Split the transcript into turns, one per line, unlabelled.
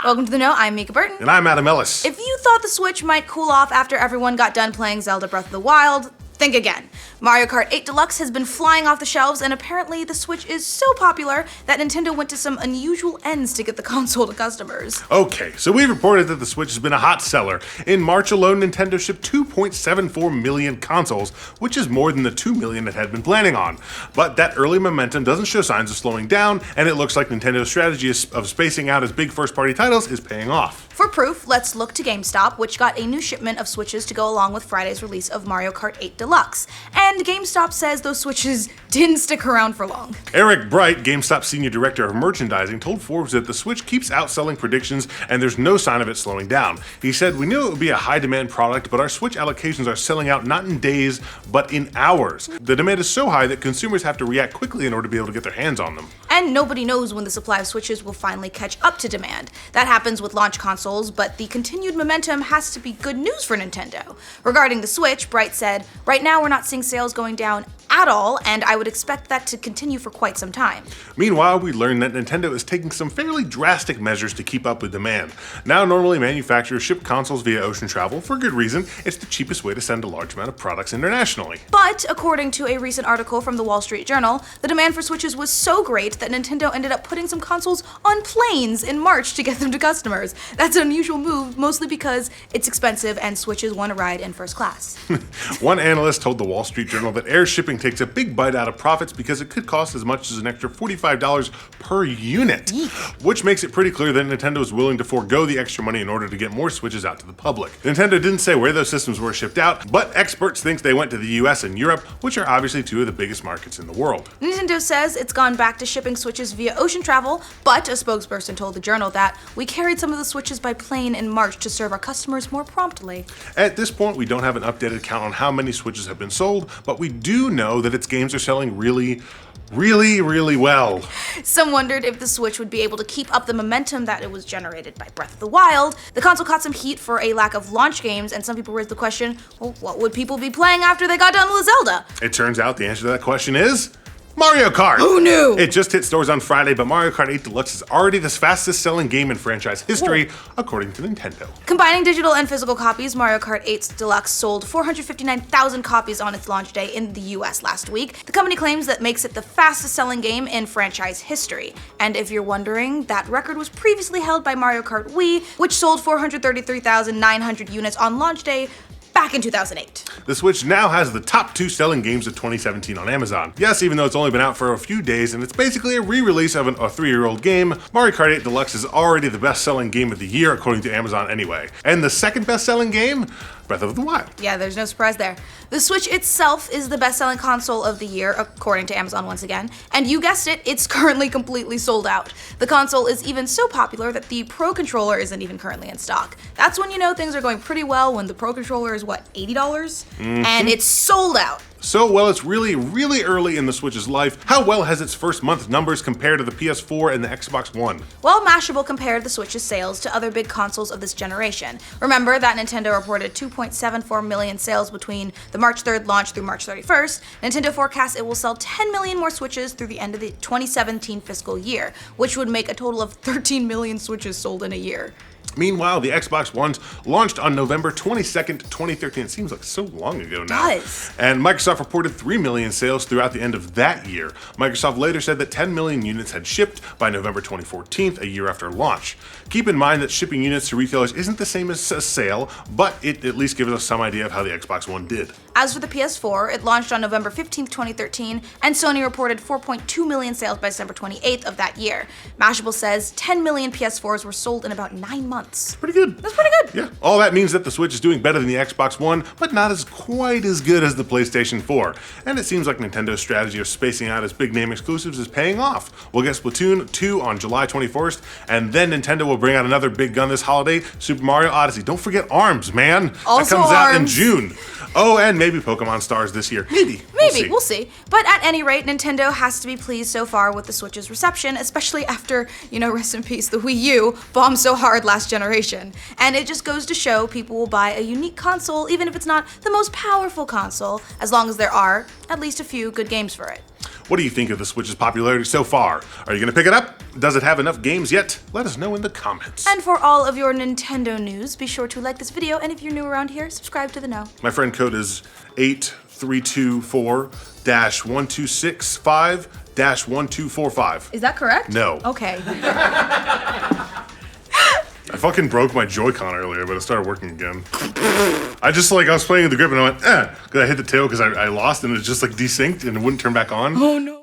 Welcome to The Know, I'm Mica Burton.
And I'm Ellis.
If you thought the Switch might cool off after everyone got done playing Zelda Breath of the Wild, think again. Mario Kart 8 Deluxe has been flying off the shelves, and apparently the Switch is so popular that Nintendo went to some unusual ends to get the console to customers.
Okay, so we reported that the Switch has been a hot seller. In March alone, Nintendo shipped 2.74 million consoles, which is more than the 2 million it had been planning on. But that early momentum doesn't show signs of slowing down, and it looks like Nintendo's strategy of spacing out its big first-party titles is paying off.
For proof, let's look to GameStop, which got a new shipment of Switches to go along with Friday's release of Mario Kart 8 Deluxe. And GameStop says those Switches didn't stick around for long.
Eric Bright, GameStop Senior Director of Merchandising, told Forbes that the Switch keeps outselling predictions and there's no sign of it slowing down. He said, "We knew it would be a high-demand product, but our Switch allocations are selling out not in days, but in hours. The demand is so high that consumers have to react quickly in order to be able to get their hands on them."
And nobody knows when the supply of Switches will finally catch up to demand. That happens with launch consoles, but the continued momentum has to be good news for Nintendo. Regarding the Switch, Bright said, "Right now we're not seeing sales going down at all, and I would expect that to continue for quite some time."
Meanwhile, we learned that Nintendo is taking some fairly drastic measures to keep up with demand. Now, normally manufacturers ship consoles via ocean travel for good reason. It's the cheapest way to send a large amount of products internationally.
But according to a recent article from the Wall Street Journal, the demand for Switches was so great that Nintendo ended up putting some consoles on planes in March to get them to customers. That's an unusual move, mostly because it's expensive and Switches want to ride in first class.
One analyst told the Wall Street Journal that air shipping takes a big bite out of profits because it could cost as much as an extra $45 per unit, which makes it pretty clear that Nintendo is willing to forego the extra money in order to get more Switches out to the public. Nintendo didn't say where those systems were shipped out, but experts think they went to the US and Europe, which are obviously two of the biggest markets in the world.
Nintendo says it's gone back to shipping Switches via ocean travel, but a spokesperson told the Journal that we carried some of the Switches by plane in March to serve our customers more promptly.
At this point, we don't have an updated count on how many Switches have been sold, but we do know that its games are selling really well.
Some wondered if the Switch would be able to keep up the momentum that it was generated by Breath of the Wild. The console caught some heat for a lack of launch games, and some people raised the question, well, what would people be playing after they got done with Zelda?
It turns out the answer to that question is Mario Kart!
Who knew?
It just hit stores on Friday, but Mario Kart 8 Deluxe is already the fastest selling game in franchise history, according to Nintendo.
Combining digital and physical copies, Mario Kart 8 Deluxe sold 459,000 copies on its launch day in the US last week. The company claims that makes it the fastest selling game in franchise history. And if you're wondering, that record was previously held by Mario Kart Wii, which sold 433,900 units on launch day back in 2008.
The Switch now has the top 2 selling games of 2017 on Amazon. Yes, even though it's only been out for a few days and it's basically a re-release of a 3-year-old game, Mario Kart 8 Deluxe is already the best-selling game of the year according to Amazon anyway. And the second best-selling game? Breath of the Wild.
Yeah, there's no surprise there. The Switch itself is the best-selling console of the year, according to Amazon once again. And you guessed it, it's currently completely sold out. The console is even so popular that the Pro Controller isn't even currently in stock. That's when you know things are going pretty well, when the Pro Controller is, what, $80? And it's sold out.
So, while it's really early in the Switch's life, how well has its first month numbers compared to the PS4 and the Xbox One?
Well, Mashable compared the Switch's sales to other big consoles of this generation. Remember that Nintendo reported 2.74 million sales between the March 3rd launch through March 31st. Nintendo forecasts it will sell 10 million more Switches through the end of the 2017 fiscal year, which would make a total of 13 million Switches sold in a year.
Meanwhile, the Xbox One launched on November 22nd, 2013. It seems like so long ago now.
It does.
And Microsoft reported 3 million sales throughout the end of that year. Microsoft later said that 10 million units had shipped by November 2014, a year after launch. Keep in mind that shipping units to retailers isn't the same as a sale, but it at least gives us some idea of how the Xbox One did.
As for the PS4, it launched on November 15th, 2013, and Sony reported 4.2 million sales by December 28th of that year. Mashable says 10 million PS4s were sold in about 9 months.
Pretty good.
That's pretty good.
Yeah. All that means that the Switch is doing better than the Xbox One, but not quite as good as the PlayStation 4. And it seems like Nintendo's strategy of spacing out its big name exclusives is paying off. We'll get Splatoon 2 on July 21st, and then Nintendo will bring out another big gun this holiday, Super Mario Odyssey. Don't forget ARMS, man.
Also
that comes out in
ARMS.
June. Oh, and maybe Pokemon Stars this year. Maybe.
We'll see. But at any rate, Nintendo has to be pleased so far with the Switch's reception, especially after, rest in peace, the Wii U bombed so hard last generation. And it just goes to show people will buy a unique console, even if it's not the most powerful console, as long as there are at least a few good games for it.
What do you think of the Switch's popularity so far? Are you going to pick it up? Does it have enough games yet? Let us know in the comments.
And for all of your Nintendo news, be sure to like this video, and if you're new around here, subscribe to the know.
My friend code is 8324-1265-1245.
Is that correct?
No.
Okay.
I fucking broke my Joy-Con earlier, but it started working again. I was playing with the grip and I went, because I hit the tail because I lost and it just like desynced and it wouldn't turn back on.
Oh no.